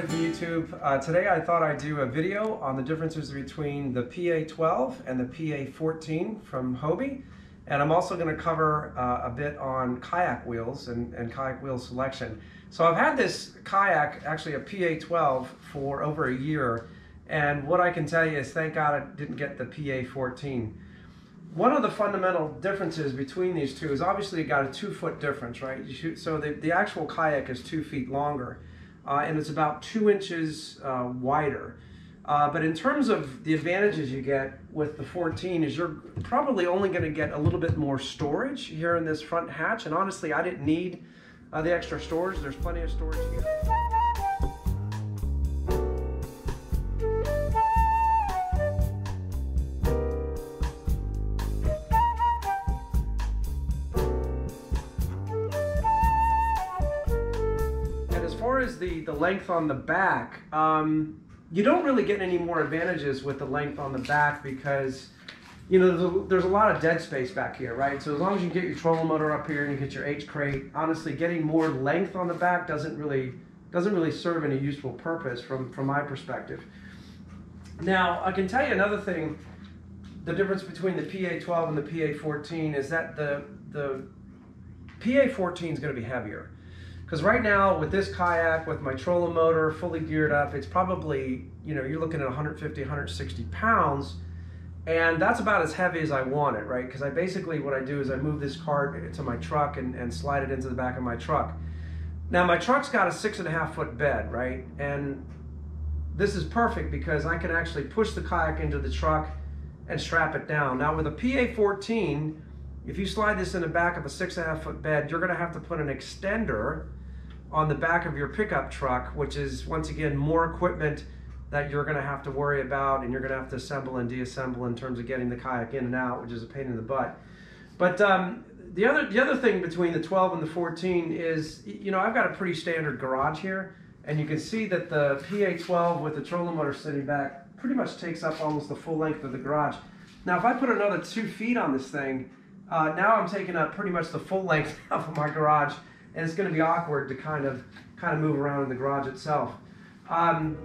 for YouTube. Today I thought I'd do a video on the differences between the PA12 and the PA14 from Hobie. And I'm also going to cover a bit on kayak wheels and kayak wheel selection. So I've had this kayak, actually a PA12, for over a year. And what I can tell you is thank God I didn't get the PA14. One of the fundamental differences between these two is obviously you got a 2-foot difference, right? So the actual kayak is 2 feet longer. And it's about 2 inches wider. But in terms of the advantages you get with the 14 is you're probably only going to get a little bit more storage here in this front hatch. And honestly, I didn't need the extra storage. There's plenty of storage here. As far as the length on the back, you don't really get any more advantages with the length on the back because, you know, there's a lot of dead space back here, right? So as long as you get your trolling motor up here and you get your H crate, honestly, getting more length on the back doesn't really serve any useful purpose from my perspective. Now, I can tell you another thing. The difference between the PA12 and the PA14 is that the PA14 is going to be heavier. Because right now with this kayak, with my trolling motor fully geared up, it's probably, you know, you're looking at 150, 160 pounds. And that's about as heavy as I want it, right? Because what I do is I move this cart to my truck and slide it into the back of my truck. Now my truck's got a 6.5-foot bed, right? And this is perfect because I can actually push the kayak into the truck and strap it down. Now with a PA14, if you slide this in the back of a 6.5-foot bed, you're gonna have to put an extender on the back of your pickup truck, which is, once again, more equipment that you're gonna have to worry about, and you're gonna have to assemble and deassemble in terms of getting the kayak in and out, which is a pain in the butt. But the other thing between the 12 and the 14 is, you know, I've got a pretty standard garage here, and you can see that the PA12 with the trolling motor sitting back pretty much takes up almost the full length of the garage. Now, if I put another 2 feet on this thing, now I'm taking up pretty much the full length of my garage, and it's going to be awkward to kind of move around in the garage itself. Now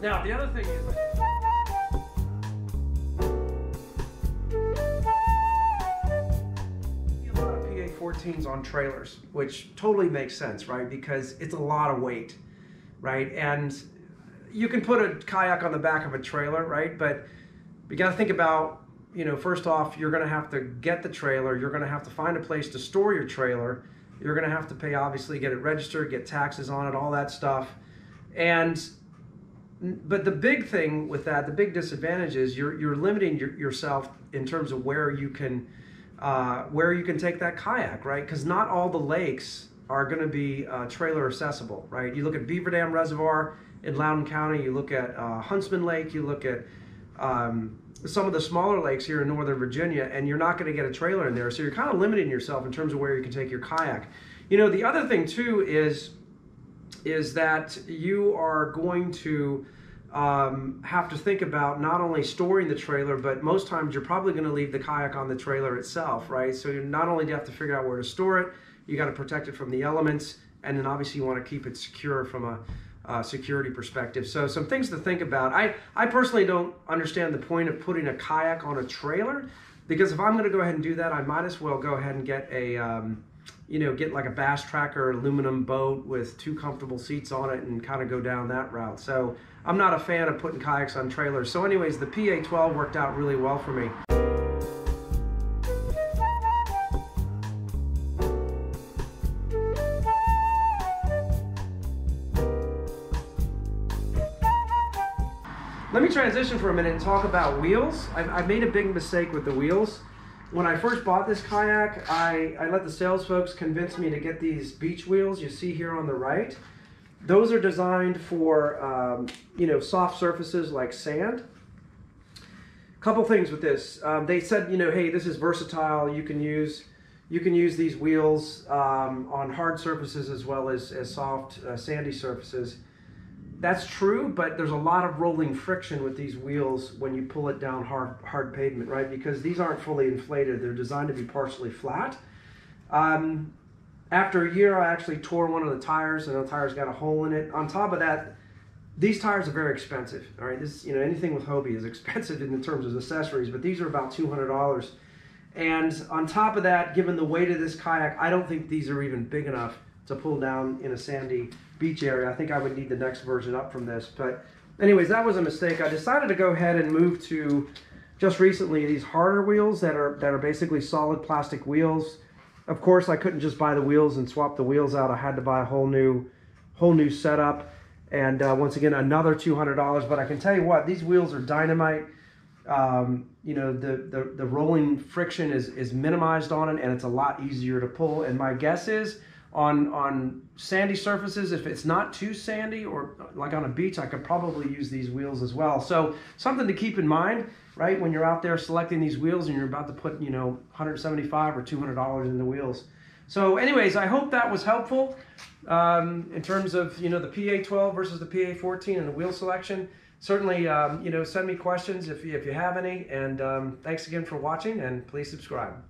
the other thing is, a lot of PA14s on trailers, which totally makes sense, right? Because it's a lot of weight, right? And you can put a kayak on the back of a trailer, right? But you got to think about, you know, first off, you're going to have to get the trailer. You're going to have to find a place to store your trailer. You're going to have to pay, obviously, get it registered, get taxes on it, all that stuff. But the big thing with that, the big disadvantage is you're limiting yourself in terms of where you can take that kayak, right? Because not all the lakes are going to be trailer accessible, right? You look at Beaver Dam Reservoir in Loudoun County. You look at Huntsman Lake. You look at some of the smaller lakes here in Northern Virginia, and you're not going to get a trailer in there. So you're kind of limiting yourself in terms of where you can take your kayak. You know, the other thing too is that you are going to have to think about not only storing the trailer, but most times you're probably going to leave the kayak on the trailer itself, right? So not only do you have to figure out where to store it, you got to protect it from the elements, and then obviously you want to keep it secure from a security perspective. So some things to think about. I personally don't understand the point of putting a kayak on a trailer, because if I'm going to go ahead and do that, I might as well go ahead and get a get like a bass tracker aluminum boat with 2 comfortable seats on it and kind of go down that route. So I'm not a fan of putting kayaks on trailers. So anyways, the PA12 worked out really well for me. Let me transition for a minute and talk about wheels. I made a big mistake with the wheels. When I first bought this kayak, I let the sales folks convince me to get these beach wheels you see here on the right. Those are designed for soft surfaces like sand. Couple things with this. They said, hey, this is versatile. You can use these wheels on hard surfaces as well as soft sandy surfaces. That's true, but there's a lot of rolling friction with these wheels when you pull it down hard pavement, right? Because these aren't fully inflated. They're designed to be partially flat. After a year, I actually tore one of the tires, and the tire's got a hole in it. On top of that, these tires are very expensive. All right, this, you know, anything with Hobie is expensive in terms of accessories, but these are about $200. And on top of that, given the weight of this kayak, I don't think these are even big enough to pull down in a sandy beach area. I think I would need the next version up from this. But anyways, that was a mistake. I decided to go ahead and move to just recently these harder wheels that are basically solid plastic wheels. Of course, I couldn't just buy the wheels and swap the wheels out. I had to buy a whole new setup. And once again, another $200. But I can tell you what, these wheels are dynamite. You know, the rolling friction is minimized on it, and it's a lot easier to pull. And my guess is on sandy surfaces, if it's not too sandy, or like on a beach, I could probably use these wheels as well. So something to keep in mind, right, when you're out there selecting these wheels and you're about to put, you know, $175 or $200 in the wheels. So anyways, I hope that was helpful in terms of, you know, the PA12 versus the PA14 and the wheel selection. Certainly, you know, send me questions if you have any. And thanks again for watching, and please subscribe.